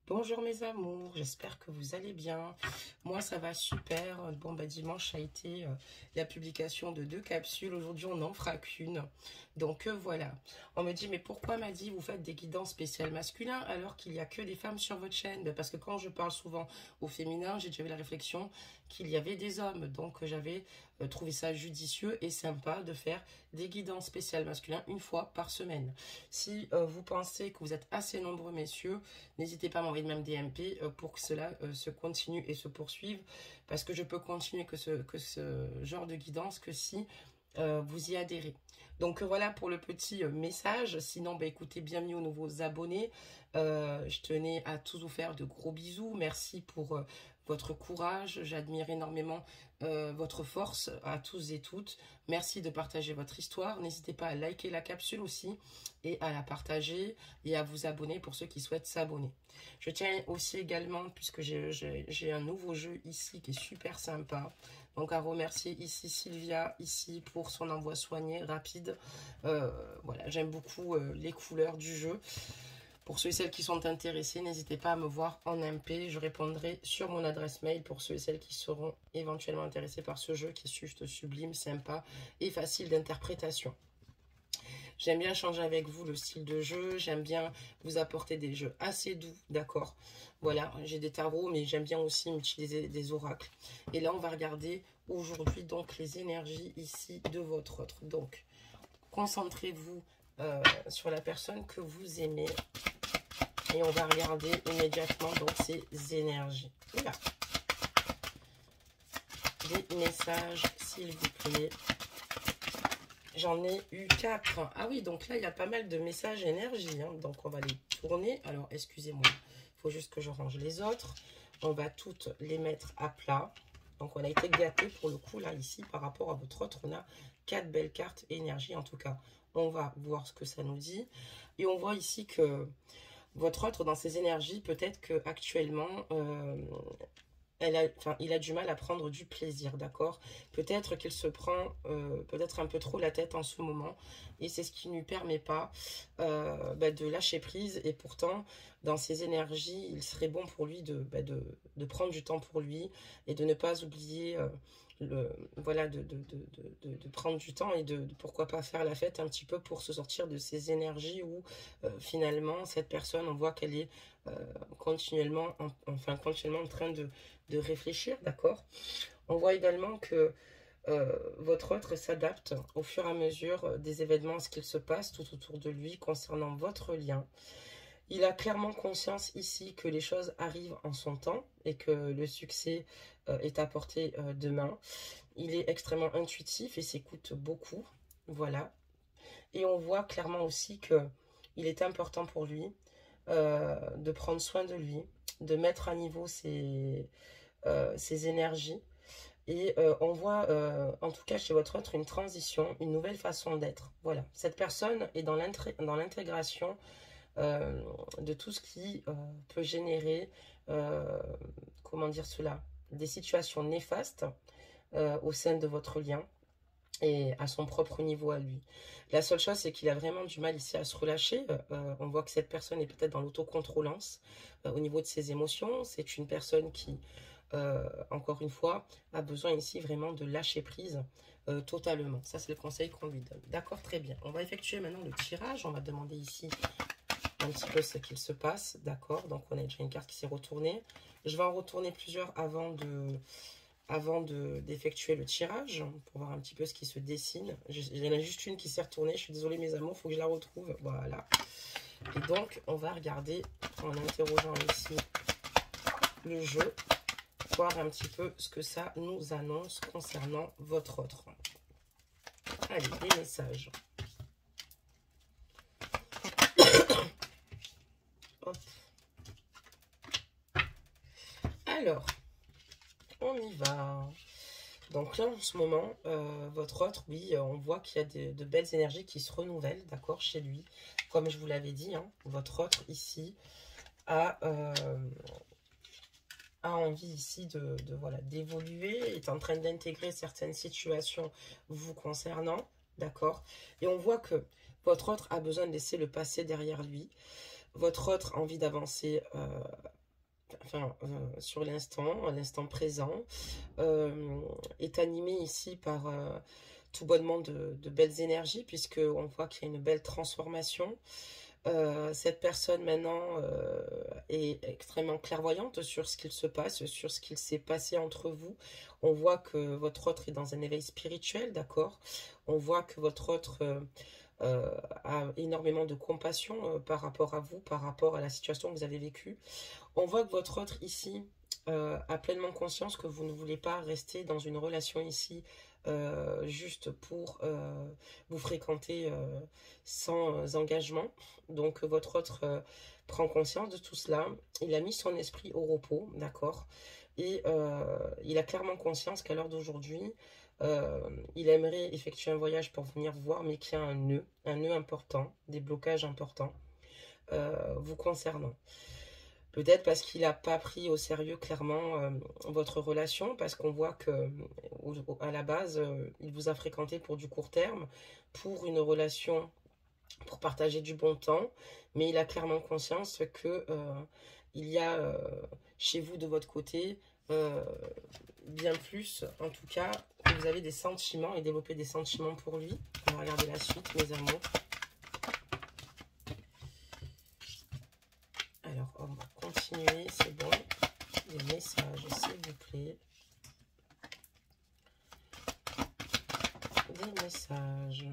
Bonjour mes amours, j'espère que vous allez bien. Moi ça va super. Bon bah dimanche a été la publication de 2 capsules. Aujourd'hui on n'en fera qu'une. Donc voilà. On me dit mais pourquoi Madi vous faites des guidances spéciales masculins alors qu'il n'y a que des femmes sur votre chaîne? Parce que quand je parle souvent au féminin, j'ai déjà eu la réflexion qu'il y avait des hommes. Donc j'avais trouvé ça judicieux et sympa de faire des guidances spéciales masculins une fois par semaine. Si vous pensez que vous êtes assez nombreux messieurs, n'hésitez pas à m'envoyer même des MP pour que cela se continue et se poursuive, parce que je peux continuer que ce genre de guidance que si vous y adhérez. Donc voilà pour le petit message. Sinon, bah, écoutez, bienvenue aux nouveaux abonnés. Je tenais à tous vous faire de gros bisous. Merci pour votre courage. J'admire énormément votre force à tous et toutes. Merci de partager votre histoire. N'hésitez pas à liker la capsule aussi et à la partager et à vous abonner pour ceux qui souhaitent s'abonner. Je tiens aussi également, puisque j'ai un nouveau jeu ici qui est super sympa, donc à remercier ici Sylvia ici pour son envoi soigné rapide. Voilà, j'aime beaucoup les couleurs du jeu. Pour ceux et celles qui sont intéressés, n'hésitez pas à me voir en MP. Je répondrai sur mon adresse mail pour ceux et celles qui seront éventuellement intéressés par ce jeu qui est juste sublime, sympa et facile d'interprétation. J'aime bien changer avec vous le style de jeu. J'aime bien vous apporter des jeux assez doux, d'accord? Voilà, j'ai des tarots, mais j'aime bien aussi utiliser des oracles. Et là, on va regarder aujourd'hui donc les énergies ici de votre autre. Donc, concentrez-vous sur la personne que vous aimez. Et on va regarder immédiatement donc ces énergies. Voilà. Des messages, s'il vous plaît. J'en ai eu 4. Ah oui, donc là, il y a pas mal de messages énergie. Hein. Donc, on va les tourner. Alors, excusez-moi. Il faut juste que je range les autres. On va toutes les mettre à plat. Donc, on a été gâtés pour le coup, là, ici, par rapport à votre autre. On a 4 belles cartes énergie. En tout cas, on va voir ce que ça nous dit. Et on voit ici que votre autre, dans ses énergies, peut-être qu'actuellement, il a du mal à prendre du plaisir, d'accord? Peut-être qu'il se prend peut-être un peu trop la tête en ce moment. Et c'est ce qui ne lui permet pas de lâcher prise. Et pourtant, dans ses énergies, il serait bon pour lui de prendre du temps pour lui et de ne pas oublier... voilà, de prendre du temps et de pourquoi pas faire la fête un petit peu pour se sortir de ces énergies où finalement cette personne, on voit qu'elle est continuellement en train de réfléchir, d'accord? On voit également que votre autre s'adapte au fur et à mesure des événements, ce qu'il se passe tout autour de lui concernant votre lien. Il a clairement conscience ici que les choses arrivent en son temps et que le succès est à portée de main. Il est extrêmement intuitif et s'écoute beaucoup. Voilà. Et on voit clairement aussi que il est important pour lui de prendre soin de lui, de mettre à niveau ses énergies. Et on voit, en tout cas chez votre autre, une transition, une nouvelle façon d'être. Voilà. Cette personne est dans l'intégration de tout ce qui peut générer, comment dire cela, des situations néfastes au sein de votre lien et à son propre niveau à lui. La seule chose, c'est qu'il a vraiment du mal ici à se relâcher. On voit que cette personne est peut-être dans l'autocontrôlance au niveau de ses émotions. C'est une personne qui, encore une fois, a besoin ici vraiment de lâcher prise totalement. Ça, c'est le conseil qu'on lui donne. D'accord, très bien. On va effectuer maintenant le tirage. On va demander ici un petit peu ce qu'il se passe, d'accord? Donc on a déjà une carte qui s'est retournée. Je vais en retourner plusieurs avant d'effectuer le tirage pour voir un petit peu ce qui se dessine. Il y en a juste une qui s'est retournée. Je suis désolée mes amours, il faut que je la retrouve. Voilà. Et donc on va regarder en interrogeant ici le jeu, voir un petit peu ce que ça nous annonce concernant votre autre. Allez, des messages. Hop. Alors, on y va. Donc là, en ce moment, votre autre, oui, on voit qu'il y a de belles énergies qui se renouvellent, d'accord, chez lui. Comme je vous l'avais dit, hein, votre autre, ici, a envie ici voilà, d'évoluer, est en train d'intégrer certaines situations vous concernant, d'accord. Et on voit que votre autre a besoin de laisser le passé derrière lui. Votre autre a envie d'avancer enfin, sur l'instant présent, est animé ici par tout bonnement de belles énergies, puisque on voit qu'il y a une belle transformation. Cette personne maintenant est extrêmement clairvoyante sur ce qu'il se passe, sur ce qu'il s'est passé entre vous. On voit que votre autre est dans un éveil spirituel, d'accord? On voit que votre autre a énormément de compassion par rapport à vous, par rapport à la situation que vous avez vécue. On voit que votre autre ici a pleinement conscience que vous ne voulez pas rester dans une relation ici juste pour vous fréquenter sans engagement. Donc votre autre prend conscience de tout cela. Il a mis son esprit au repos, d'accord? Et il a clairement conscience qu'à l'heure d'aujourd'hui, il aimerait effectuer un voyage pour venir vous voir, mais qu'il y a un nœud important, des blocages importants vous concernant. Peut-être parce qu'il n'a pas pris au sérieux clairement votre relation, parce qu'on voit que à la base, il vous a fréquenté pour du court terme, pour une relation, pour partager du bon temps, mais il a clairement conscience que il y a chez vous de votre côté bien plus, en tout cas, que vous avez des sentiments et développer des sentiments pour lui. On va regarder la suite, mes amours. Alors, on va continuer, c'est bon. Les messages, s'il vous plaît. Des messages.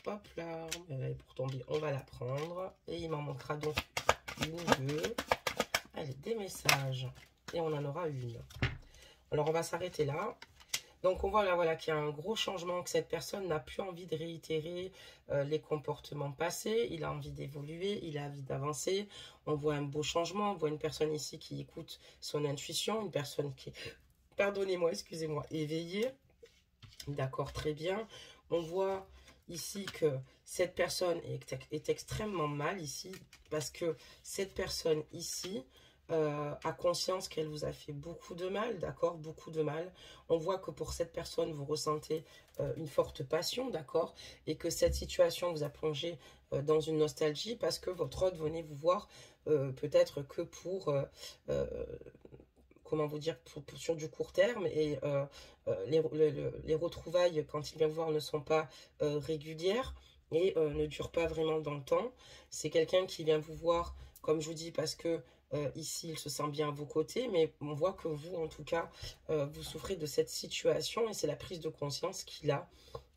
Hop là, elle est pour tomber, on va la prendre. Et il m'en manquera donc une ou deux. Allez, des messages. Et on en aura une. Alors, on va s'arrêter là. Donc, on voit là, voilà, qu'il y a un gros changement, que cette personne n'a plus envie de réitérer les comportements passés. Il a envie d'évoluer, il a envie d'avancer. On voit un beau changement. On voit une personne ici qui écoute son intuition. Une personne qui est, pardonnez-moi, excusez-moi, éveillée. D'accord, très bien. On voit ici que cette personne est extrêmement mal ici, parce que cette personne ici a conscience qu'elle vous a fait beaucoup de mal, d'accord, beaucoup de mal. On voit que pour cette personne, vous ressentez une forte passion, d'accord, et que cette situation vous a plongé dans une nostalgie, parce que votre autre venait vous voir peut-être que pour... comment vous dire, sur du court terme, et les retrouvailles quand il vient vous voir ne sont pas régulières et ne durent pas vraiment dans le temps. C'est quelqu'un qui vient vous voir, comme je vous dis, parce que ici il se sent bien à vos côtés, mais on voit que vous, en tout cas, vous souffrez de cette situation, et c'est la prise de conscience qu'il a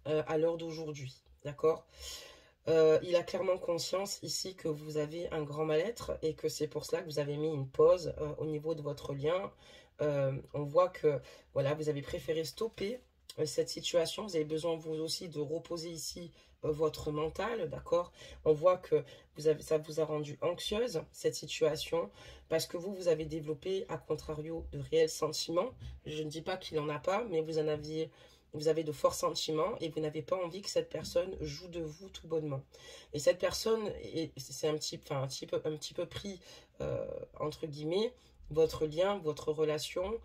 à l'heure d'aujourd'hui, d'accord? Il a clairement conscience ici que vous avez un grand mal-être, et que c'est pour cela que vous avez mis une pause au niveau de votre lien. On voit que voilà, vous avez préféré stopper cette situation. Vous avez besoin vous aussi de reposer ici votre mental, d'accord? On voit que ça vous a rendu anxieuse, cette situation, parce que vous avez développé, à contrario, de réels sentiments. Je ne dis pas qu'il n'en a pas, mais vous avez de forts sentiments, et vous n'avez pas envie que cette personne joue de vous tout bonnement. Et cette personne, c'est un petit peu pris, entre guillemets, votre lien, votre relation,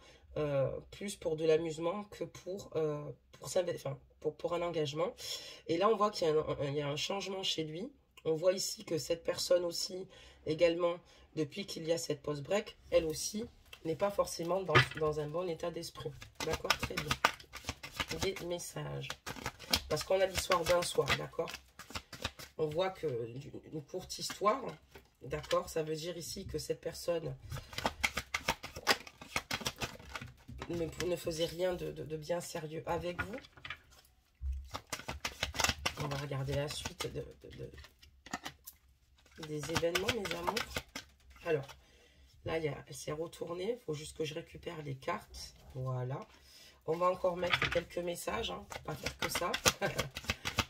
plus pour de l'amusement que pour un engagement. Et là, on voit qu'il y a un changement chez lui. On voit ici que cette personne aussi, également, depuis qu'il y a cette pause break, elle aussi n'est pas forcément dans un bon état d'esprit. D'accord? Très bien. Des messages. Parce qu'on a l'histoire d'un soir, d'accord? On voit que une courte histoire, d'accord? Ça veut dire ici que cette personne ne faisait rien de bien sérieux avec vous. On va regarder la suite des événements, mes amours. Alors, là, elle s'est retournée. Il faut juste que je récupère les cartes. Voilà. On va encore mettre quelques messages, hein, pas faire que ça.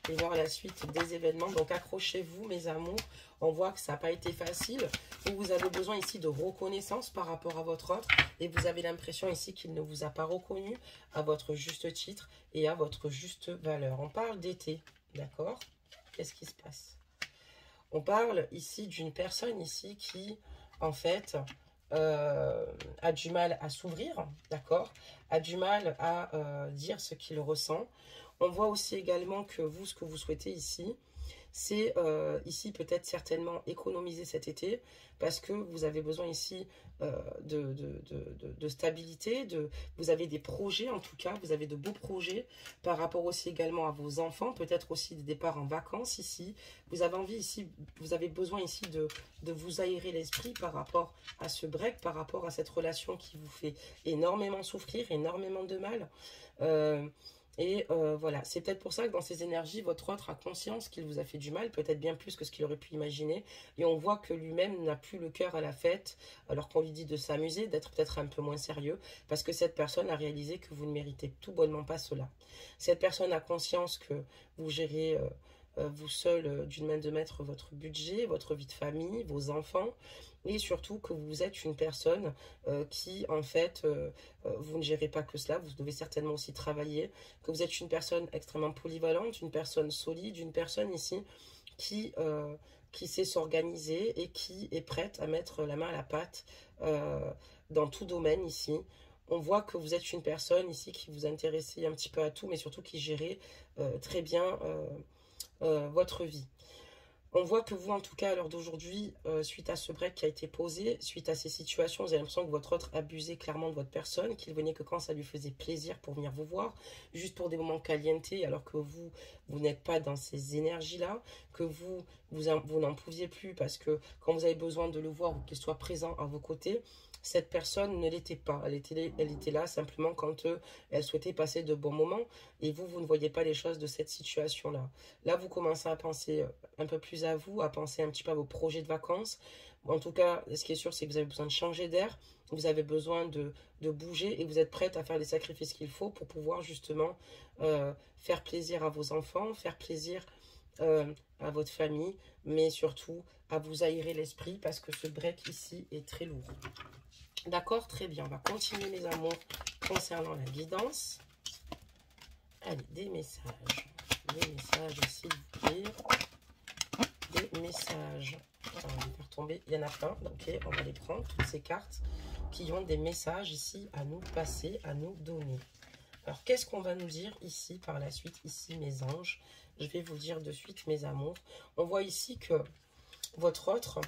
Et voir la suite des événements. Donc, accrochez-vous, mes amours. On voit que ça n'a pas été facile. Vous avez besoin ici de reconnaissance par rapport à votre autre. Et vous avez l'impression ici qu'il ne vous a pas reconnu à votre juste titre et à votre juste valeur. On parle d'été, d'accord? Qu'est-ce qui se passe? On parle ici d'une personne ici qui, en fait, a du mal à s'ouvrir, d'accord? A du mal à dire ce qu'il ressent. On voit aussi également que vous, ce que vous souhaitez ici, c'est ici peut-être certainement économiser cet été parce que vous avez besoin ici de stabilité, vous avez des projets en tout cas, vous avez de beaux projets par rapport aussi également à vos enfants, peut-être aussi des départs en vacances ici. Vous avez envie ici, vous avez besoin ici de vous aérer l'esprit par rapport à ce break, par rapport à cette relation qui vous fait énormément souffrir, énormément de mal. Voilà, c'est peut-être pour ça que dans ces énergies, votre autre a conscience qu'il vous a fait du mal, peut-être bien plus que ce qu'il aurait pu imaginer. Et on voit que lui-même n'a plus le cœur à la fête, alors qu'on lui dit de s'amuser, d'être peut-être un peu moins sérieux, parce que cette personne a réalisé que vous ne méritez tout bonnement pas cela. Cette personne a conscience que vous gérez vous seul d'une main de maître votre budget, votre vie de famille, vos enfants, et surtout que vous êtes une personne qui en fait vous ne gérez pas que cela, vous devez certainement aussi travailler, que vous êtes une personne extrêmement polyvalente, une personne solide, une personne ici qui sait s'organiser et qui est prête à mettre la main à la pâte dans tout domaine ici. On voit que vous êtes une personne ici qui vous intéressez un petit peu à tout, mais surtout qui gérez très bien votre vie. On voit que vous, en tout cas, à l'heure d'aujourd'hui, suite à ce break qui a été posé, suite à ces situations, vous avez l'impression que votre autre abusait clairement de votre personne, qu'il venait que quand ça lui faisait plaisir pour venir vous voir, juste pour des moments caliente, alors que vous n'êtes pas dans ces énergies-là, que vous n'en pouviez plus parce que quand vous avez besoin de le voir ou qu'il soit présent à vos côtés, cette personne ne l'était pas. Elle était là simplement quand elle souhaitait passer de bons moments et vous ne voyez pas les choses de cette situation-là. Là, vous commencez à penser un peu plus à vous, à penser un petit peu à vos projets de vacances. En tout cas, ce qui est sûr, c'est que vous avez besoin de changer d'air, vous avez besoin de bouger et vous êtes prête à faire les sacrifices qu'il faut pour pouvoir justement faire plaisir à vos enfants, faire plaisir à votre famille, mais surtout à vous aérer l'esprit parce que ce break ici est très lourd. D'accord, très bien. On va continuer mes amours concernant la guidance. Allez, des messages. Des messages, s'il vous plaît. Des messages. Alors, on va faire tomber. Il y en a plein. Ok, on va les prendre, toutes ces cartes qui ont des messages ici à nous passer, à nous donner. Alors, qu'est-ce qu'on va nous dire ici par la suite, ici, mes anges? Je vais vous dire de suite, mes amours. On voit ici que votre autre,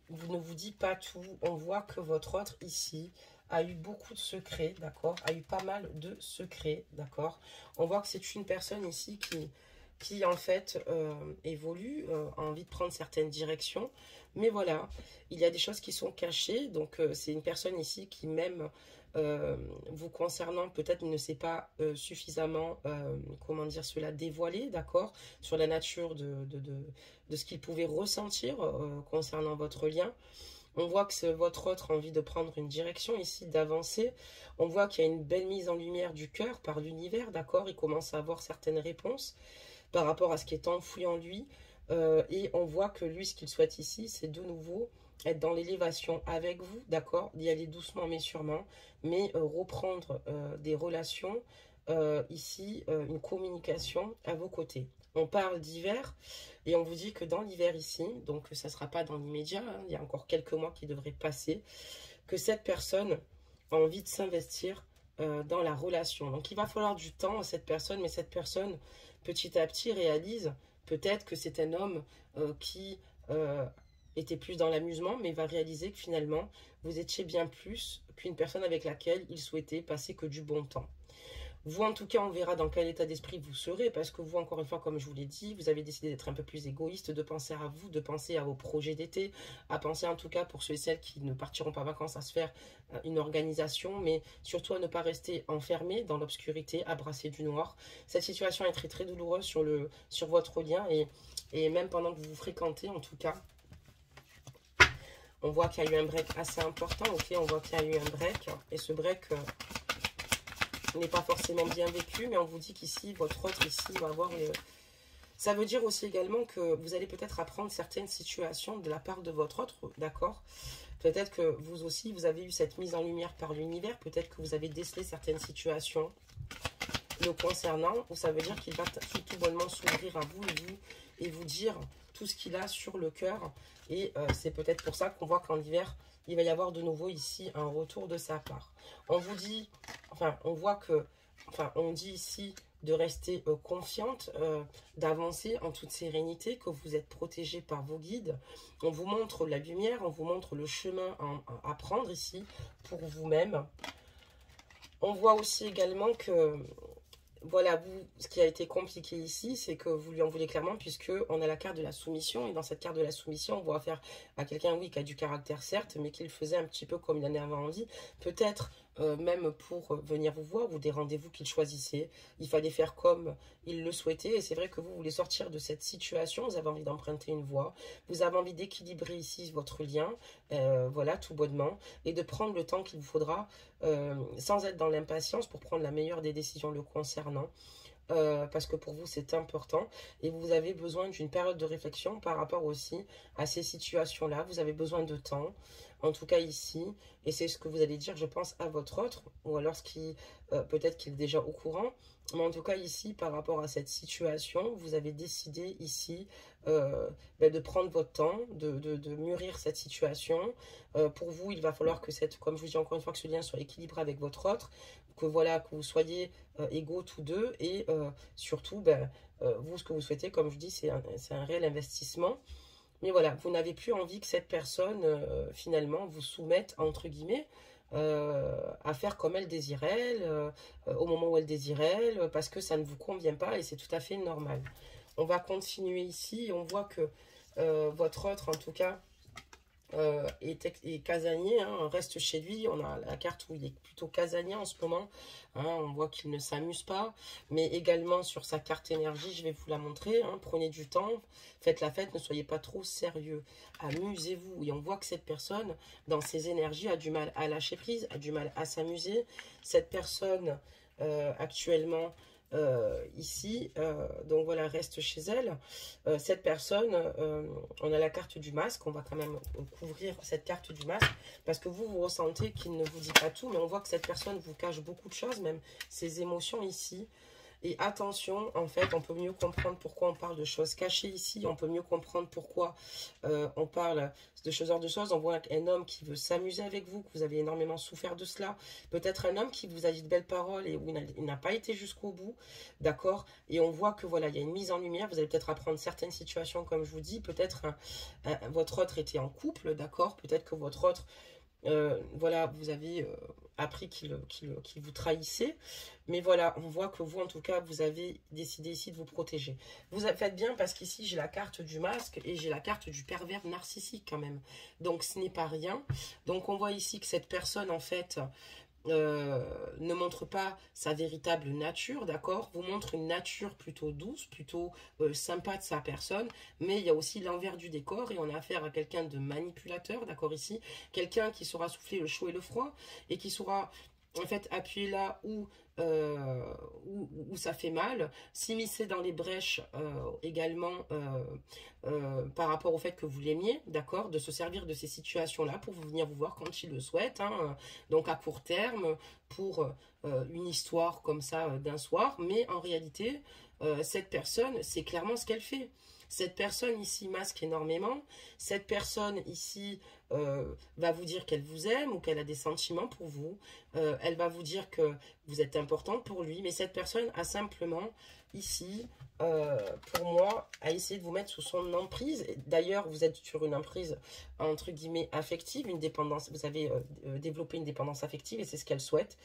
vous ne vous dit pas tout. On voit que votre autre ici a eu beaucoup de secrets, d'accord? A eu pas mal de secrets, d'accord? On voit que c'est une personne ici qui en fait évolue, a envie de prendre certaines directions. Mais voilà, il y a des choses qui sont cachées. Donc c'est une personne ici qui même vous concernant peut-être ne sait pas suffisamment, comment dire cela, dévoilé, d'accord, sur la nature de ce qu'il pouvait ressentir concernant votre lien. On voit que votre autre a envie de prendre une direction ici, d'avancer. On voit qu'il y a une belle mise en lumière du cœur par l'univers, d'accord. Il commence à avoir certaines réponses par rapport à ce qui est enfoui en lui. Et on voit que lui, ce qu'il souhaite ici, c'est de nouveau être dans l'élévation avec vous, d'accord, d'y aller doucement mais sûrement, mais reprendre des relations, ici, une communication à vos côtés. On parle d'hiver et on vous dit que dans l'hiver ici, donc ça ne sera pas dans l'immédiat, hein, il y a encore quelques mois qui devraient passer, que cette personne a envie de s'investir dans la relation. Donc il va falloir du temps à cette personne, mais cette personne, petit à petit, réalise peut-être que c'est un homme qui était plus dans l'amusement, mais va réaliser que finalement, vous étiez bien plus qu'une personne avec laquelle il souhaitait passer que du bon temps. Vous, en tout cas, on verra dans quel état d'esprit vous serez, parce que vous, encore une fois, comme je vous l'ai dit, vous avez décidé d'être un peu plus égoïste, de penser à vous, de penser à vos projets d'été, à penser en tout cas pour ceux et celles qui ne partiront pas en vacances à se faire une organisation, mais surtout à ne pas rester enfermé dans l'obscurité, à brasser du noir. Cette situation est très très douloureuse sur votre lien, et même pendant que vous vous fréquentez, en tout cas, on voit qu'il y a eu un break assez important, ok, on voit qu'il y a eu un break, et ce break n'est pas forcément bien vécu, mais on vous dit qu'ici, votre autre ici va avoir... Ça veut dire aussi également que vous allez peut-être apprendre certaines situations de la part de votre autre, d'accord? Peut-être que vous aussi, vous avez eu cette mise en lumière par l'univers, peut-être que vous avez décelé certaines situations le concernant, ou ça veut dire qu'il va tout bonnement s'ouvrir à vous et vous dire tout ce qu'il a sur le cœur. Et c'est peut-être pour ça qu'on voit qu'en hiver, il va y avoir de nouveau ici un retour de sa part. On vous dit, enfin, on voit que enfin, on dit ici de rester confiante, d'avancer en toute sérénité, que vous êtes protégé par vos guides. On vous montre la lumière, on vous montre le chemin à prendre ici pour vous-même. On voit aussi également que, voilà, ce qui a été compliqué ici, c'est que vous lui en voulez clairement, puisque on a la carte de la soumission, et dans cette carte de la soumission, on voit affaire à quelqu'un, oui, qui a du caractère, certes, mais qui le faisait un petit peu comme il en avait envie, peut-être même pour venir vous voir, ou des rendez-vous qu'il choisissait, il fallait faire comme il le souhaitait, et c'est vrai que vous voulez sortir de cette situation, vous avez envie d'emprunter une voie, vous avez envie d'équilibrer ici votre lien, voilà, tout bonnement, et de prendre le temps qu'il vous faudra, sans être dans l'impatience, pour prendre la meilleure des décisions le concernant. Parce que pour vous c'est important et vous avez besoin d'une période de réflexion par rapport aussi à ces situations-là. Vous avez besoin de temps, en tout cas ici, et c'est ce que vous allez dire, je pense, à votre autre, ou alors peut-être qu'il est déjà au courant, mais en tout cas ici, par rapport à cette situation, vous avez décidé ici de prendre votre temps, de mûrir cette situation. Pour vous, il va falloir que comme je vous dis encore une fois, que ce lien soit équilibré avec votre autre, que voilà, que vous soyez égaux tous deux, et surtout, vous, ce que vous souhaitez, comme je dis, c'est un réel investissement. Mais voilà, vous n'avez plus envie que cette personne, finalement, vous soumette, entre guillemets, à faire comme elle désire elle, au moment où elle désire elle, parce que ça ne vous convient pas et c'est tout à fait normal. On va continuer ici, on voit que votre autre, en tout cas, est casanier, hein, reste chez lui. On a la carte où il est plutôt casanier en ce moment, hein, on voit qu'il ne s'amuse pas, mais également sur sa carte énergie, je vais vous la montrer, hein, prenez du temps, faites la fête, ne soyez pas trop sérieux, amusez-vous. Et on voit que cette personne, dans ses énergies, a du mal à lâcher prise, a du mal à s'amuser. Cette personne, actuellement, ici, donc voilà, reste chez elle. Cette personne, on a la carte du masque, on va quand même couvrir cette carte du masque, parce que vous ressentez qu'il ne vous dit pas tout, mais on voit que cette personne vous cache beaucoup de choses, même ses émotions ici. Et attention, en fait, on peut mieux comprendre pourquoi on parle de choses cachées ici. On peut mieux comprendre pourquoi on parle de choses hors de choses. On voit un homme qui veut s'amuser avec vous, que vous avez énormément souffert de cela. Peut-être un homme qui vous a dit de belles paroles et où il n'a pas été jusqu'au bout, d'accord. Et on voit que voilà, il y a une mise en lumière. Vous allez peut-être apprendre certaines situations, comme je vous dis. Peut-être votre autre était en couple, d'accord. Peut-être que votre autre... voilà, vous avez appris qu'il vous trahissait. Mais voilà, on voit que vous, en tout cas, vous avez décidé ici de vous protéger. Vous faites bien parce qu'ici, j'ai la carte du masque et j'ai la carte du pervers narcissique quand même. Donc, ce n'est pas rien. Donc, on voit ici que cette personne, en fait... ne montre pas sa véritable nature, d'accord, vous montre une nature plutôt douce, plutôt sympa de sa personne, mais il y a aussi l'envers du décor et on a affaire à quelqu'un de manipulateur, d'accord, ici, quelqu'un qui saura souffler le chaud et le froid et qui saura en fait appuyer là où ça fait mal, s'immiscer dans les brèches également par rapport au fait que vous l'aimiez, d'accord, de se servir de ces situations-là pour venir vous voir quand il le souhaite, hein, donc à court terme, pour une histoire comme ça d'un soir, mais en réalité, cette personne, c'est clairement ce qu'elle fait. Cette personne ici masque énormément. Cette personne ici va vous dire qu'elle vous aime ou qu'elle a des sentiments pour vous. Elle va vous dire que vous êtes importante pour lui. Mais cette personne a simplement ici, pour moi, a essayé de vous mettre sous son emprise. D'ailleurs, vous êtes sur une emprise entre guillemets affective, une dépendance. Vous avez développé une dépendance affective et c'est ce qu'elle souhaite.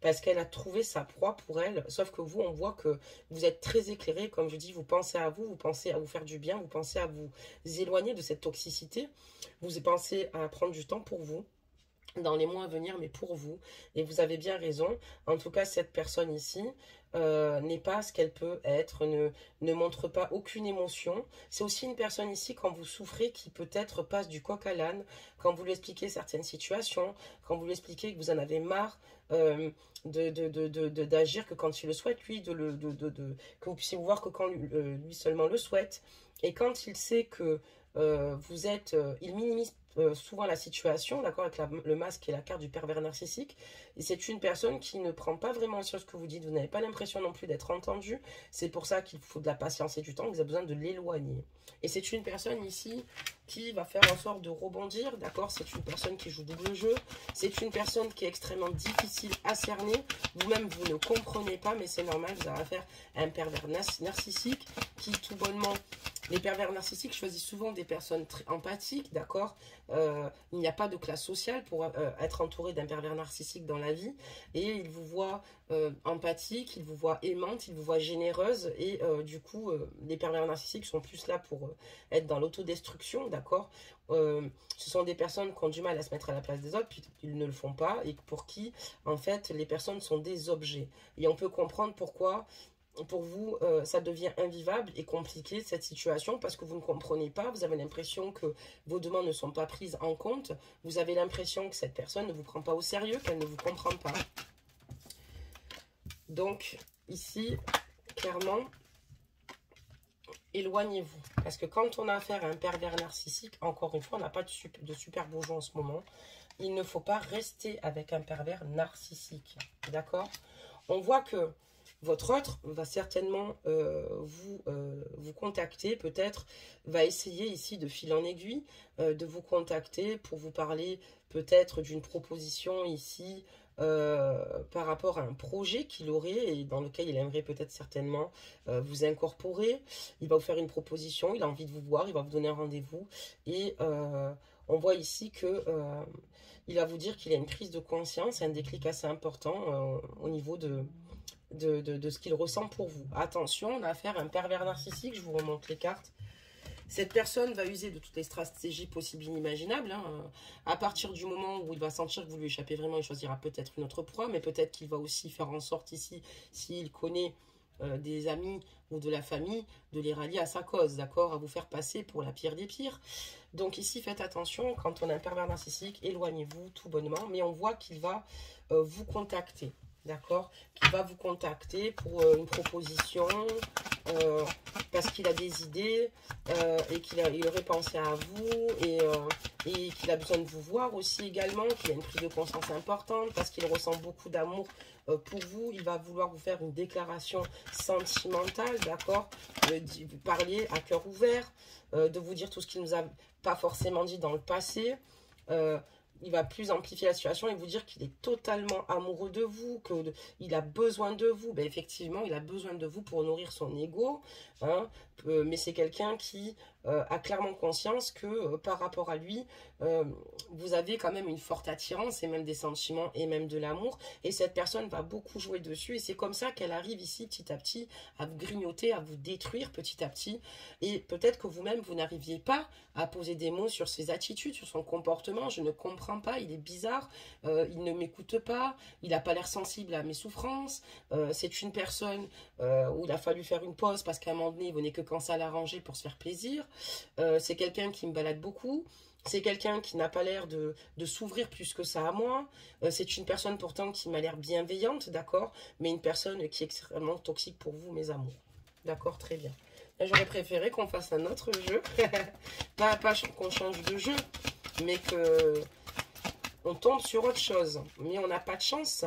Parce qu'elle a trouvé sa proie pour elle. Sauf que vous, on voit que vous êtes très éclairé. Comme je dis, vous pensez à vous, vous pensez à vous faire du bien, vous pensez à vous éloigner de cette toxicité. Vous pensez à prendre du temps pour vous dans les mois à venir, mais pour vous. Et vous avez bien raison. En tout cas, cette personne ici n'est pas ce qu'elle peut être, ne montre pas aucune émotion. C'est aussi une personne ici, quand vous souffrez, qui peut-être passe du coq à l'âne, quand vous lui expliquez certaines situations, quand vous lui expliquez que vous en avez marre d'agir que quand il le souhaite, lui, que vous puissiez voir que quand lui seulement le souhaite. Et quand il sait que il minimise souvent la situation, d'accord, avec le masque et la carte du pervers narcissique. Et c'est une personne qui ne prend pas vraiment sur ce que vous dites. Vous n'avez pas l'impression non plus d'être entendu. C'est pour ça qu'il faut de la patience et du temps, que vous avez besoin de l'éloigner. Et c'est une personne ici qui va faire en sorte de rebondir, d'accord. C'est une personne qui joue double jeu. C'est une personne qui est extrêmement difficile à cerner. Vous-même, vous ne comprenez pas, mais c'est normal. Vous avez affaire à un pervers narcissique qui, tout bonnement... Les pervers narcissiques choisissent souvent des personnes très empathiques, d'accord. Il n'y a pas de classe sociale pour être entouré d'un pervers narcissique dans la vie. Et il vous voit empathique, il vous voit aimante, il vous voit généreuse. Et du coup, les pervers narcissiques sont plus là pour être dans l'autodestruction, d'accord. Ce sont des personnes qui ont du mal à se mettre à la place des autres, puis ils ne le font pas. Et pour qui, en fait, les personnes sont des objets. Et on peut comprendre pourquoi... Pour vous, ça devient invivable et compliqué cette situation parce que vous ne comprenez pas, vous avez l'impression que vos demandes ne sont pas prises en compte, vous avez l'impression que cette personne ne vous prend pas au sérieux, qu'elle ne vous comprend pas. Donc, ici, clairement, éloignez-vous. Parce que quand on a affaire à un pervers narcissique, encore une fois, on n'a pas de super beau jeu en ce moment, il ne faut pas rester avec un pervers narcissique, d'accord? On voit que votre autre va certainement vous contacter, peut-être va essayer ici de fil en aiguille, de vous contacter pour vous parler peut-être d'une proposition ici par rapport à un projet qu'il aurait et dans lequel il aimerait peut-être certainement vous incorporer. Il va vous faire une proposition, il a envie de vous voir, il va vous donner un rendez-vous et on voit ici que... il va vous dire qu'il a une prise de conscience, un déclic assez important au niveau de ce qu'il ressent pour vous. Attention, on a affaire à un pervers narcissique, je vous remonte les cartes. Cette personne va user de toutes les stratégies possibles et inimaginables. Hein. À partir du moment où il va sentir que vous lui échappez vraiment, il choisira peut-être une autre proie, mais peut-être qu'il va aussi faire en sorte ici, s'il connaît des amis ou de la famille, de les rallier à sa cause, d'accord, à vous faire passer pour la pire des pires. Donc ici, faites attention, quand on a un pervers narcissique, éloignez-vous tout bonnement, mais on voit qu'il va vous contacter. D'accord, qui va vous contacter pour une proposition, parce qu'il a des idées et il aurait pensé à vous et qu'il a besoin de vous voir aussi également, qu'il a une prise de conscience importante parce qu'il ressent beaucoup d'amour pour vous. Il va vouloir vous faire une déclaration sentimentale, d'accord, vous parler à cœur ouvert, de vous dire tout ce qu'il ne nous a pas forcément dit dans le passé. Il va plus amplifier la situation et vous dire qu'il est totalement amoureux de vous, qu'il a besoin de vous. Ben effectivement, il a besoin de vous pour nourrir son ego, hein, mais c'est quelqu'un qui a clairement conscience que par rapport à lui, vous avez quand même une forte attirance et même des sentiments et même de l'amour. Et cette personne va beaucoup jouer dessus et c'est comme ça qu'elle arrive ici petit à petit à vous grignoter, à vous détruire petit à petit. Et peut-être que vous-même, vous n'arriviez pas à poser des mots sur ses attitudes, sur son comportement. Je ne comprends pas, il est bizarre, il ne m'écoute pas, il n'a pas l'air sensible à mes souffrances. C'est une personne où il a fallu faire une pause parce qu'à un moment donné, il venait que quand ça l'arrangeait pour se faire plaisir. C'est quelqu'un qui me balade beaucoup. C'est quelqu'un qui n'a pas l'air de s'ouvrir plus que ça à moi. C'est une personne pourtant qui m'a l'air bienveillante, d'accord, mais une personne qui est extrêmement toxique pour vous, mes amours. D'accord, très bien. Là, j'aurais préféré qu'on fasse un autre jeu. pas qu'on change de jeu, mais qu'on tombe sur autre chose. Mais on n'a pas de chance.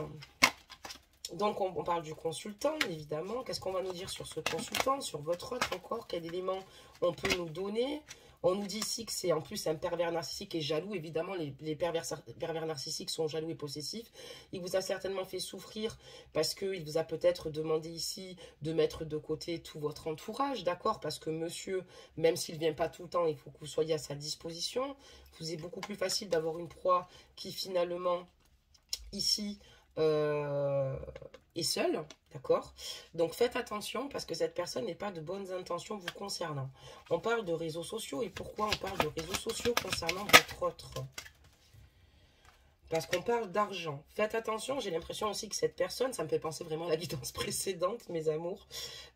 Donc, on parle du consultant, évidemment. Qu'est-ce qu'on va nous dire sur ce consultant, sur votre autre encore? Quel élément on peut nous donner? On nous dit ici que c'est en plus un pervers narcissique et jaloux. Évidemment, les pervers narcissiques sont jaloux et possessifs. Il vous a certainement fait souffrir parce qu'il vous a peut-être demandé ici de mettre de côté tout votre entourage, d'accord? Parce que monsieur, même s'il ne vient pas tout le temps, il faut que vous soyez à sa disposition. Vous est beaucoup plus facile d'avoir une proie qui finalement, ici... est seul, d'accord? Donc faites attention parce que cette personne n'est pas de bonnes intentions vous concernant. On parle de réseaux sociaux et pourquoi on parle de réseaux sociaux concernant votre autre? Parce qu'on parle d'argent. Faites attention, j'ai l'impression aussi que cette personne, ça me fait penser vraiment à la guidance précédente, mes amours.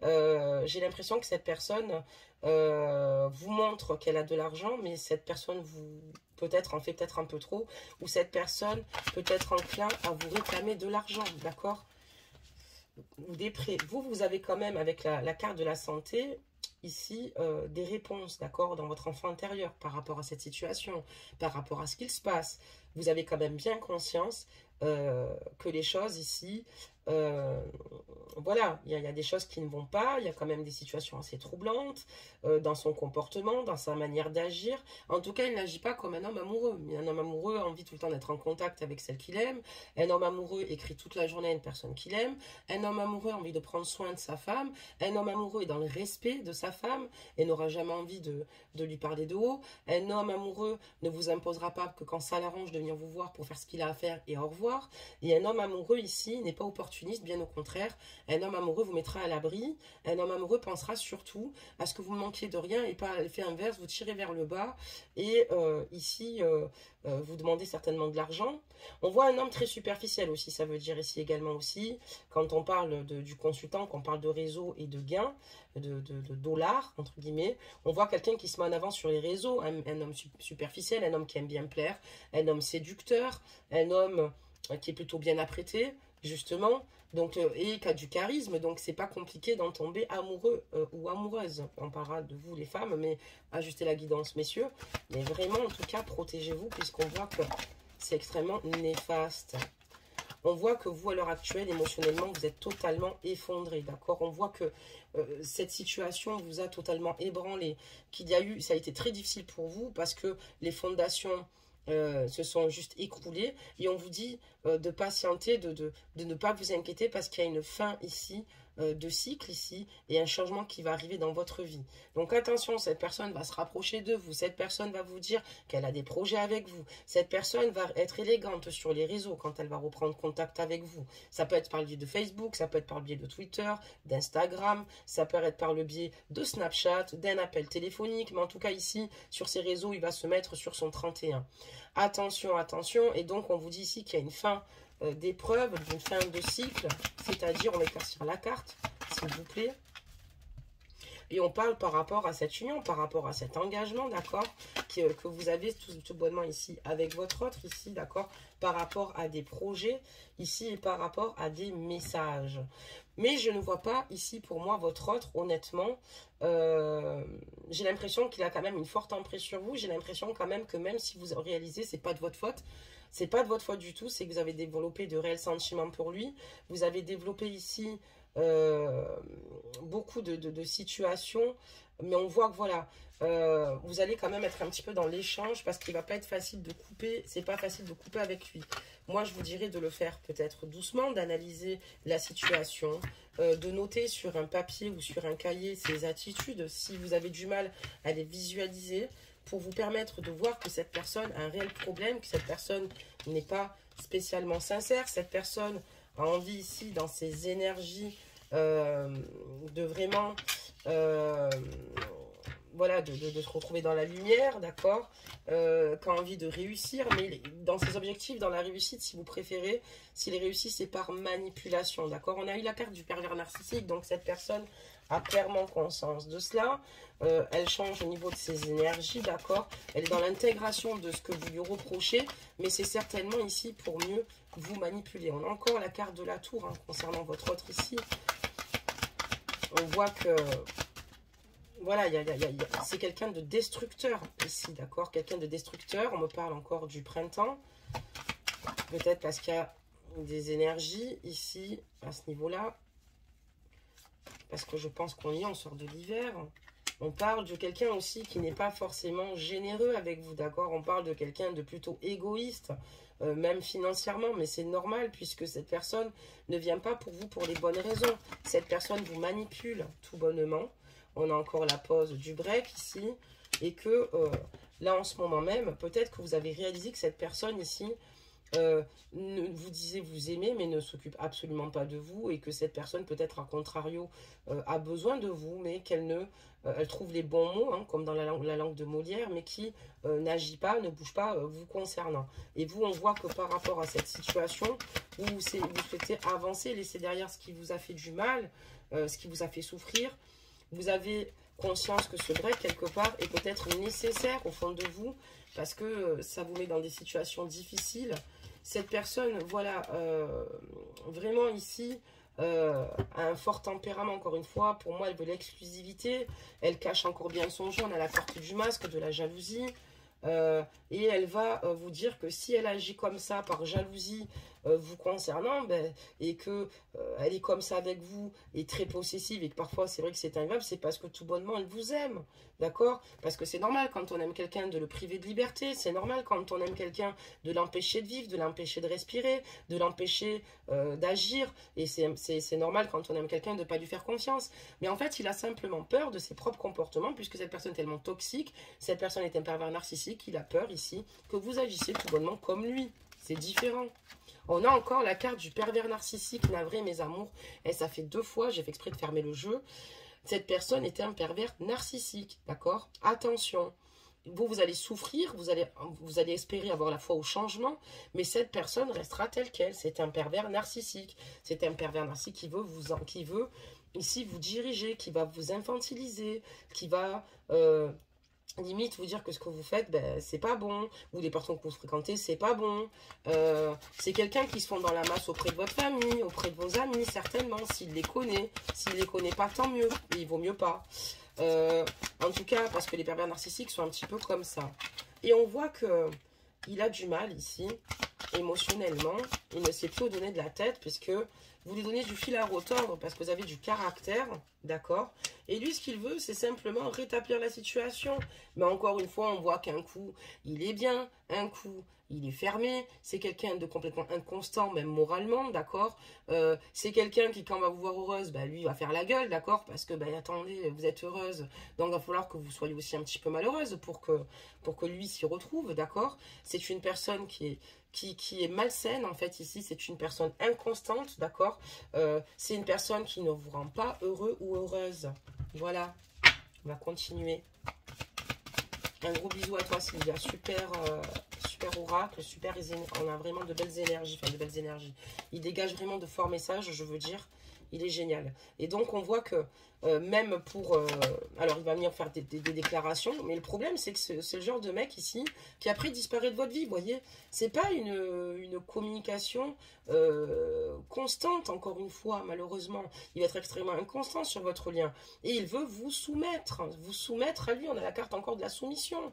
J'ai l'impression que cette personne vous montre qu'elle a de l'argent, mais cette personne vous peut-être en fait peut-être un peu trop, ou cette personne peut être enclin à vous réclamer de l'argent, d'accord? Ou des prêts. Vous avez quand même, avec la carte de la santé, ici des réponses, d'accord, dans votre enfant intérieur par rapport à cette situation, par rapport à ce qu'il se passe. Vous avez quand même bien conscience que les choses ici, voilà, il y a des choses qui ne vont pas, il y a quand même des situations assez troublantes dans son comportement, dans sa manière d'agir. En tout cas, il n'agit pas comme un homme amoureux. Mais un homme amoureux a envie tout le temps d'être en contact avec celle qu'il aime. Un homme amoureux écrit toute la journée à une personne qu'il aime. Un homme amoureux a envie de prendre soin de sa femme. Un homme amoureux est dans le respect de sa femme et n'aura jamais envie de lui parler de haut. Un homme amoureux ne vous imposera pas que quand ça l'arrange de venir vous voir pour faire ce qu'il a à faire et au revoir. Et un homme amoureux ici n'est pas opportuniste, bien au contraire. Un homme amoureux vous mettra à l'abri. Un homme amoureux pensera surtout à ce que vous ne manquiez de rien et pas à l'effet inverse, vous tirez vers le bas. Et ici, vous demandez certainement de l'argent. On voit un homme très superficiel aussi, ça veut dire ici également aussi, quand on parle du consultant, quand on parle de réseau et de gains, de dollars, entre guillemets, on voit quelqu'un qui se met en avant sur les réseaux, un homme superficiel, un homme qui aime bien plaire, un homme séducteur, un homme qui est plutôt bien apprêté, justement, donc, et qui a du charisme, donc c'est pas compliqué d'en tomber amoureux ou amoureuse. On parlera de vous les femmes, mais ajustez la guidance messieurs, mais vraiment en tout cas protégez-vous puisqu'on voit que c'est extrêmement néfaste. On voit que vous à l'heure actuelle émotionnellement vous êtes totalement effondré, d'accord. On voit que cette situation vous a totalement ébranlé, ça a été très difficile pour vous parce que les fondations se sont juste écroulés et on vous dit de patienter, de ne pas vous inquiéter parce qu'il y a une fin ici, de cycle ici et un changement qui va arriver dans votre vie. Donc attention, cette personne va se rapprocher de vous, cette personne va vous dire qu'elle a des projets avec vous, cette personne va être élégante sur les réseaux quand elle va reprendre contact avec vous. Ça peut être par le biais de Facebook, ça peut être par le biais de Twitter, d'Instagram, ça peut être par le biais de Snapchat, d'un appel téléphonique, mais en tout cas ici, sur ces réseaux, il va se mettre sur son 31. Attention, attention, et donc on vous dit ici qu'il y a une fin d'épreuve, d'une fin de cycle, c'est-à-dire on va éclaircir la carte, s'il vous plaît. Et on parle par rapport à cette union, par rapport à cet engagement, d'accord, que vous avez tout bonnement ici avec votre autre, ici, d'accord, par rapport à des projets, ici, et par rapport à des messages. Mais je ne vois pas ici, pour moi, votre autre, honnêtement, j'ai l'impression qu'il a quand même une forte emprise sur vous, j'ai l'impression quand même que même si vous réalisez, c'est pas de votre faute, c'est pas de votre faute du tout, c'est que vous avez développé de réels sentiments pour lui, vous avez développé ici beaucoup de situations, mais on voit que voilà, vous allez quand même être un petit peu dans l'échange parce qu'il va pas être facile de couper, c'est pas facile de couper avec lui. Moi je vous dirais de le faire peut-être doucement, d'analyser la situation, de noter sur un papier ou sur un cahier ses attitudes, si vous avez du mal à les visualiser, pour vous permettre de voir que cette personne a un réel problème, que cette personne n'est pas spécialement sincère, cette personne a envie ici, dans ses énergies, de vraiment, voilà, de se retrouver dans la lumière, d'accord, qui a envie de réussir, mais dans ses objectifs, dans la réussite, si vous préférez, s'il réussit, c'est par manipulation, d'accord. On a eu la carte du pervers narcissique, donc cette personne a clairement conscience de cela. Elle change au niveau de ses énergies, d'accord. Elle est dans l'intégration de ce que vous lui reprochez, mais c'est certainement ici pour mieux vous manipuler. On a encore la carte de la tour hein, concernant votre autre ici. On voit que voilà, c'est quelqu'un de destructeur ici, d'accord. Quelqu'un de destructeur. On me parle encore du printemps. Peut-être parce qu'il y a des énergies ici, à ce niveau-là. Parce que je pense qu'on y est, on sort de l'hiver. On parle de quelqu'un aussi qui n'est pas forcément généreux avec vous, d'accord. On parle de quelqu'un de plutôt égoïste, même financièrement, mais c'est normal puisque cette personne ne vient pas pour vous pour les bonnes raisons. Cette personne vous manipule tout bonnement. On a encore la pause du break ici. Et que là, en ce moment même, peut-être que vous avez réalisé que cette personne ici vous disait vous aimer, mais ne s'occupe absolument pas de vous. Et que cette personne, peut-être à contrario, a besoin de vous, mais qu'elle ne... elle trouve les bons mots, hein, comme dans la langue de Molière, mais qui n'agit pas, ne bouge pas vous concernant. Et vous, on voit que par rapport à cette situation, vous souhaitez avancer, laisser derrière ce qui vous a fait du mal, ce qui vous a fait souffrir. Vous avez conscience que ce break, quelque part, est peut-être nécessaire au fond de vous, parce que ça vous met dans des situations difficiles. Cette personne, voilà, vraiment ici, a un fort tempérament, encore une fois. Pour moi, elle veut l'exclusivité. Elle cache encore bien son jeu. On a la carte du masque, de la jalousie. Et elle va vous dire que si elle agit comme ça, par jalousie, vous concernant, ben, et que elle est comme ça avec vous, et très possessive, et que parfois c'est vrai que c'est invivable, c'est parce que tout bonnement elle vous aime, d'accord? Parce que c'est normal quand on aime quelqu'un de le priver de liberté, c'est normal quand on aime quelqu'un de l'empêcher de vivre, de l'empêcher de respirer, de l'empêcher d'agir, et c'est normal quand on aime quelqu'un de ne pas lui faire confiance. Mais en fait, il a simplement peur de ses propres comportements, puisque cette personne est tellement toxique, cette personne est un pervers narcissique, il a peur ici que vous agissiez tout bonnement comme lui. C'est différent. On a encore la carte du pervers narcissique, navré mes amours. Et ça fait 2 fois, j'ai fait exprès de fermer le jeu. Cette personne était un pervers narcissique, d'accord? Attention, vous allez souffrir, vous allez espérer avoir la foi au changement, mais cette personne restera telle qu'elle. C'est un pervers narcissique. C'est un pervers narcissique qui veut ici vous diriger, qui va vous infantiliser, qui va limite vous dire que ce que vous faites, ben, c'est pas bon, ou les personnes que vous fréquentez, c'est pas bon. C'est quelqu'un qui se fond dans la masse auprès de votre famille, auprès de vos amis, certainement, s'il les connaît. S'il les connaît pas, tant mieux, et il vaut mieux pas. En tout cas, parce que les pervers narcissiques sont un petit peu comme ça. Et on voit que il a du mal ici, émotionnellement. Il ne sait plus où donner de la tête, puisque vous lui donnez du fil à retordre, parce que vous avez du caractère, d'accord? Et lui, ce qu'il veut, c'est simplement rétablir la situation. Mais encore une fois, on voit qu'un coup, il est bien, un coup, il est fermé. C'est quelqu'un de complètement inconstant, même moralement, d'accord? C'est quelqu'un qui, quand on va vous voir heureuse, bah, lui, il va faire la gueule, d'accord? Parce que, bah, attendez, vous êtes heureuse, donc il va falloir que vous soyez aussi un petit peu malheureuse pour que lui s'y retrouve, d'accord? C'est une personne qui est malsaine, en fait, ici. C'est une personne inconstante, d'accord? C'est une personne qui ne vous rend pas heureux ou heureuse. Voilà, on va continuer. Un gros bisou à toi, Sylvia. Super, super oracle, super. On a vraiment de belles énergies. Enfin, de belles énergies. Il dégage vraiment de forts messages, je veux dire. Il est génial. Et donc, on voit que même pour... alors, il va venir faire des déclarations. Mais le problème, c'est que c'est le genre de mec ici qui après disparaît de votre vie. Vous voyez, c'est pas une communication constante, encore une fois, malheureusement. Il va être extrêmement inconstant sur votre lien. Et il veut vous soumettre à lui. On a la carte encore de la soumission.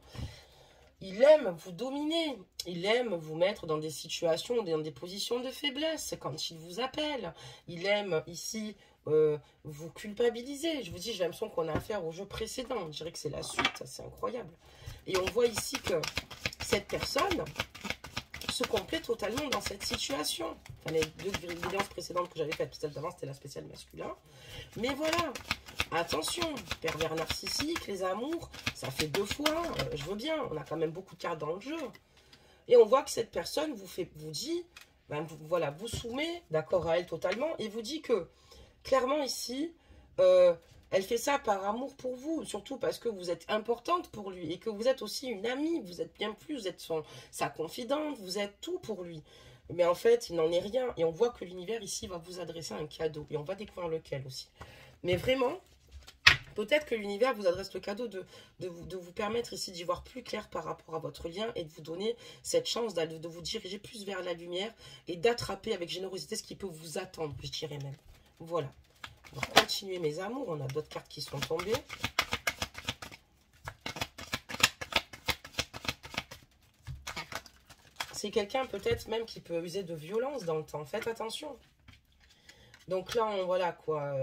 Il aime vous dominer, il aime vous mettre dans des situations, dans des positions de faiblesse quand il vous appelle. Il aime ici vous culpabiliser. Je vous dis, j'ai l'impression qu'on a affaire au jeu précédent. On dirait que c'est la suite, c'est incroyable. Et on voit ici que cette personne se complète totalement dans cette situation. Enfin, les 2 vidéos précédentes que j'avais faites, celle d'avant, c'était la spéciale masculin. Mais voilà, attention, pervers narcissique, les amours, ça fait 2 fois, je veux bien, on a quand même beaucoup de cartes dans le jeu. Et on voit que cette personne vous dit, ben, voilà, vous soumet, d'accord à elle totalement, et vous dit que, clairement ici, elle fait ça par amour pour vous, surtout parce que vous êtes importante pour lui, et que vous êtes aussi une amie, vous êtes bien plus, vous êtes sa confidente, vous êtes tout pour lui. Mais en fait, il n'en est rien, et on voit que l'univers ici va vous adresser un cadeau, et on va découvrir lequel aussi. Mais vraiment, peut-être que l'univers vous adresse le cadeau de vous permettre ici d'y voir plus clair par rapport à votre lien et de vous donner cette chance de vous diriger plus vers la lumière et d'attraper avec générosité ce qui peut vous attendre, je dirais même. Voilà. On va continuer mes amours. On a d'autres cartes qui sont tombées. C'est quelqu'un peut-être même qui peut user de violence dans le temps. Faites attention. Donc là, voilà quoi.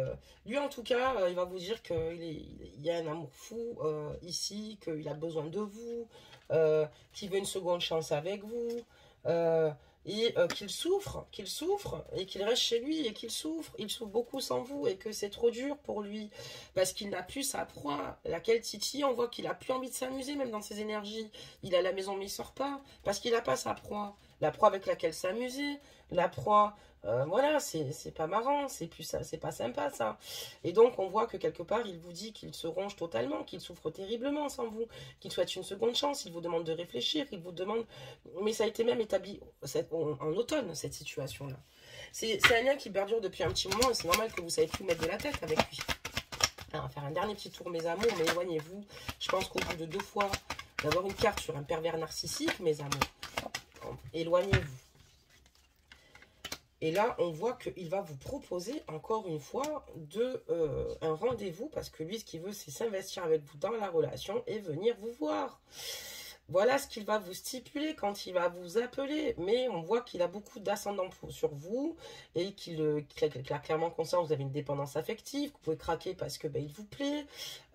Lui, en tout cas, il va vous dire qu'il y a un amour fou ici, qu'il a besoin de vous, qu'il veut une seconde chance avec vous, et qu'il souffre, et qu'il reste chez lui, et qu'il souffre. Il souffre beaucoup sans vous, et que c'est trop dur pour lui, parce qu'il n'a plus sa proie, laquelle titille. On voit qu'il n'a plus envie de s'amuser, même dans ses énergies. Il est à la maison, mais il ne sort pas, parce qu'il n'a pas sa proie. La proie avec laquelle s'amuser, la proie... voilà, c'est pas marrant, c'est pas sympa ça. Et donc on voit que quelque part il vous dit qu'il se ronge totalement, qu'il souffre terriblement sans vous, qu'il souhaite une seconde chance, il vous demande de réfléchir, il vous demande, mais ça a été même établi en automne cette situation là. C'est un lien qui perdure depuis un petit moment et c'est normal que vous savez plus mettre de la tête avec lui. Alors, on va faire un dernier petit tour mes amours, mais éloignez-vous. Je pense qu'au bout de 2 fois d'avoir une carte sur un pervers narcissique, mes amours, éloignez-vous. Et là, on voit qu'il va vous proposer, encore une fois, un rendez-vous. Parce que lui, ce qu'il veut, c'est s'investir avec vous dans la relation et venir vous voir. Voilà ce qu'il va vous stipuler quand il va vous appeler. Mais on voit qu'il a beaucoup d'ascendant sur vous et qu'il a clairement conscience que vous avez une dépendance affective, que vous pouvez craquer parce que il vous plaît.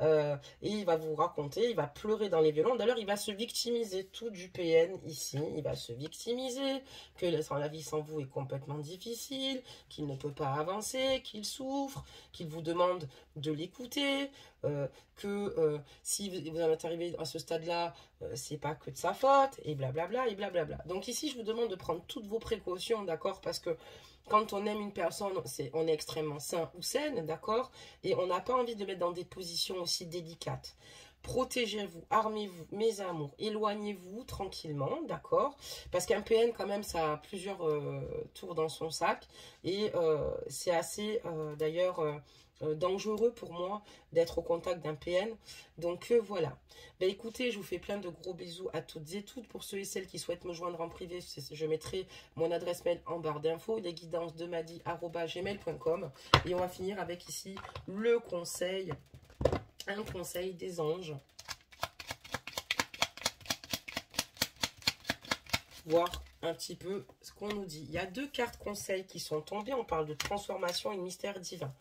Et il va vous raconter, il va pleurer dans les violons. D'ailleurs, il va se victimiser tout du PN ici. Il va se victimiser, que la vie sans vous est complètement difficile, qu'il ne peut pas avancer, qu'il souffre, qu'il vous demande de l'écouter. Si vous en êtes arrivé à ce stade-là, c'est pas que de sa faute, et blablabla, et blablabla. Donc ici, je vous demande de prendre toutes vos précautions, d'accord? Parce que quand on aime une personne, on est extrêmement sain ou saine, d'accord? Et on n'a pas envie de mettre dans des positions aussi délicates. Protégez-vous, armez-vous, mes amours, éloignez-vous tranquillement, d'accord? Parce qu'un PN, quand même, ça a plusieurs tours dans son sac. Et c'est assez, d'ailleurs, dangereux pour moi d'être au contact d'un PN. Donc voilà. Ben, écoutez, je vous fais plein de gros bisous à toutes et toutes. Pour ceux et celles qui souhaitent me joindre en privé, je mettrai mon adresse mail en barre d'infos, lesguidancesdemadi@gmail.com. Et on va finir avec ici le conseil, un conseil des anges. Voir un petit peu ce qu'on nous dit. Il y a 2 cartes conseils qui sont tombées. On parle de transformation et de mystère divin.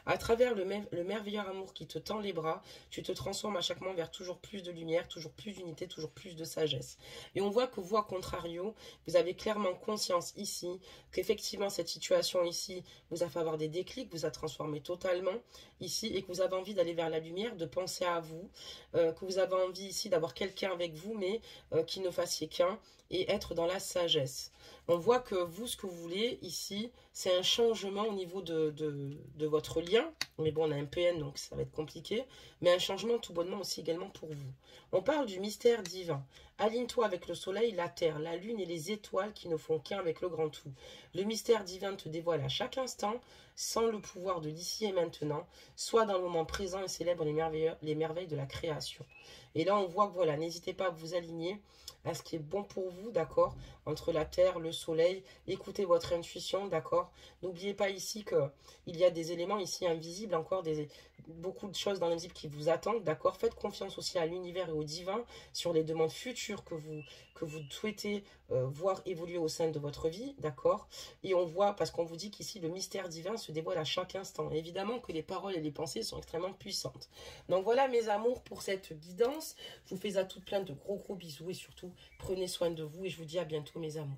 À travers le merveilleux amour qui te tend les bras, tu te transformes à chaque moment vers toujours plus de lumière, toujours plus d'unité, toujours plus de sagesse. Et on voit que vous, à contrario, vous avez clairement conscience ici qu'effectivement cette situation ici vous a fait avoir des déclics, vous a transformé totalement ici et que vous avez envie d'aller vers la lumière, de penser à vous, que vous avez envie ici d'avoir quelqu'un avec vous, mais qui ne fassiez qu'un et être dans la sagesse. On voit que vous, ce que vous voulez ici, c'est un changement au niveau de votre lien. Mais bon, on a un PN, donc ça va être compliqué. Mais un changement tout bonnement aussi également pour vous. On parle du mystère divin. Aligne-toi avec le soleil, la terre, la lune et les étoiles qui ne font qu'un avec le grand tout. Le mystère divin te dévoile à chaque instant, sans le pouvoir de l'ici et maintenant. Sois dans le moment présent et célèbre les merveilles de la création. Et là, on voit que voilà, n'hésitez pas à vous aligner à ce qui est bon pour vous, d'accord? Entre la terre, le soleil, écoutez votre intuition, d'accord? N'oubliez pas ici qu'il y a des éléments ici invisibles, encore beaucoup de choses dans l'invisible qui vous attendent, d'accord? Faites confiance aussi à l'univers et au divin sur les demandes futures que vous souhaitez voir évoluer au sein de votre vie, d'accord? Et on voit, parce qu'on vous dit qu'ici, le mystère divin se dévoile à chaque instant. Et évidemment que les paroles et les pensées sont extrêmement puissantes. Donc voilà, mes amours, pour cette guidance. Je vous fais à toutes plein de gros bisous et surtout, prenez soin de vous et je vous dis à bientôt, mes amours.